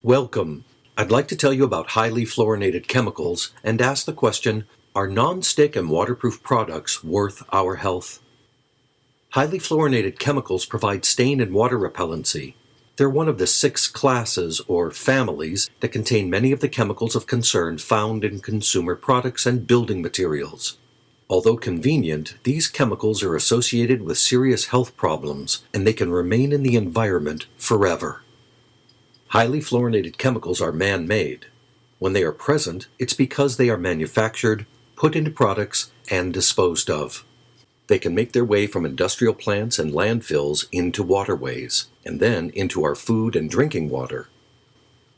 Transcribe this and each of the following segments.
Welcome. I'd like to tell you about highly fluorinated chemicals and ask the question, are non-stick and waterproof products worth our health? Highly fluorinated chemicals provide stain and water repellency. They're one of the 6 classes or families that contain many of the chemicals of concern found in consumer products and building materials. Although convenient, these chemicals are associated with serious health problems and they can remain in the environment forever. Highly fluorinated chemicals are man-made. When they are present, it's because they are manufactured, put into products, and disposed of. They can make their way from industrial plants and landfills into waterways, and then into our food and drinking water.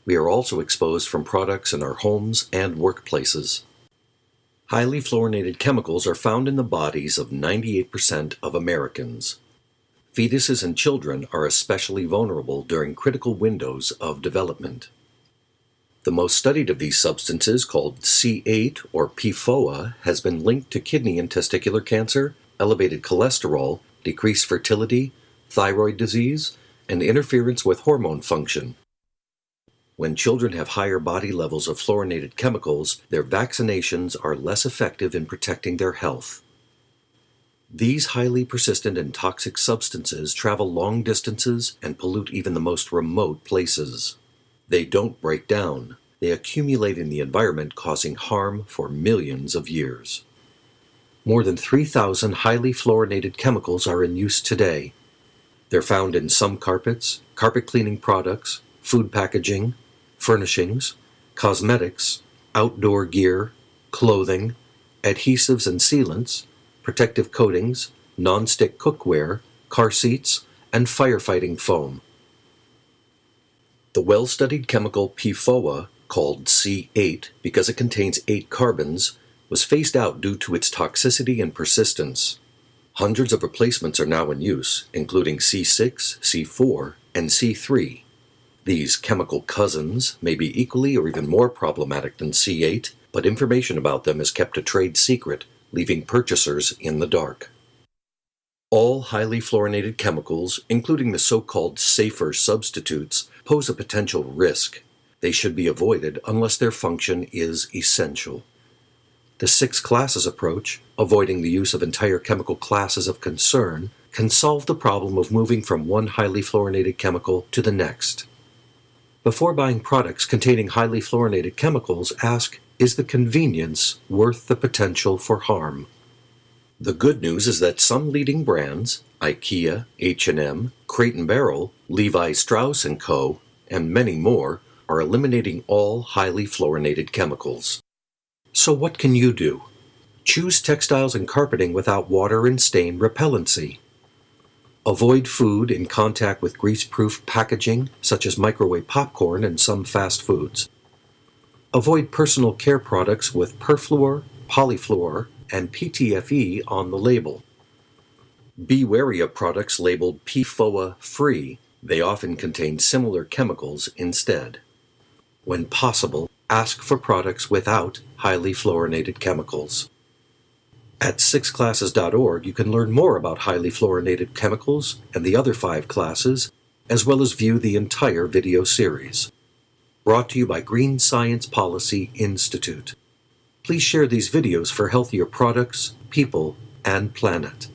We are also exposed from products in our homes and workplaces. Highly fluorinated chemicals are found in the bodies of 98% of Americans. Fetuses and children are especially vulnerable during critical windows of development. The most studied of these substances, called C8 or PFOA, has been linked to kidney and testicular cancer, elevated cholesterol, decreased fertility, thyroid disease, and interference with hormone function. When children have higher body levels of fluorinated chemicals, their vaccinations are less effective in protecting their health. These highly persistent and toxic substances travel long distances and pollute even the most remote places. They don't break down. They accumulate in the environment, causing harm for millions of years. More than 3,000 highly fluorinated chemicals are in use today. They're found in some carpets, carpet cleaning products, food packaging, furnishings, cosmetics, outdoor gear, clothing, adhesives and sealants, protective coatings, non-stick cookware, car seats, and firefighting foam. The well-studied chemical PFOA, called C8 because it contains 8 carbons, was phased out due to its toxicity and persistence. Hundreds of replacements are now in use, including C6, C4, and C3. These chemical cousins may be equally or even more problematic than C8, but information about them is kept a trade secret, leaving purchasers in the dark. All highly fluorinated chemicals, including the so-called safer substitutes, pose a potential risk. They should be avoided unless their function is essential. The 6 classes approach, avoiding the use of entire chemical classes of concern, can solve the problem of moving from one highly fluorinated chemical to the next. Before buying products containing highly fluorinated chemicals, ask, is the convenience worth the potential for harm? The good news is that some leading brands, IKEA, H&M, Crate & Barrel, Levi Strauss & Co., and many more, are eliminating all highly fluorinated chemicals. So what can you do? Choose textiles and carpeting without water and stain repellency. Avoid food in contact with grease-proof packaging, such as microwave popcorn and some fast foods. Avoid personal care products with perfluor, polyfluor, and PTFE on the label. Be wary of products labeled PFOA-free. They often contain similar chemicals instead. When possible, ask for products without highly fluorinated chemicals. At 6classes.org, you can learn more about highly fluorinated chemicals and the other 5 classes, as well as view the entire video series. Brought to you by Green Science Policy Institute. Please share these videos for healthier products, people, and planet.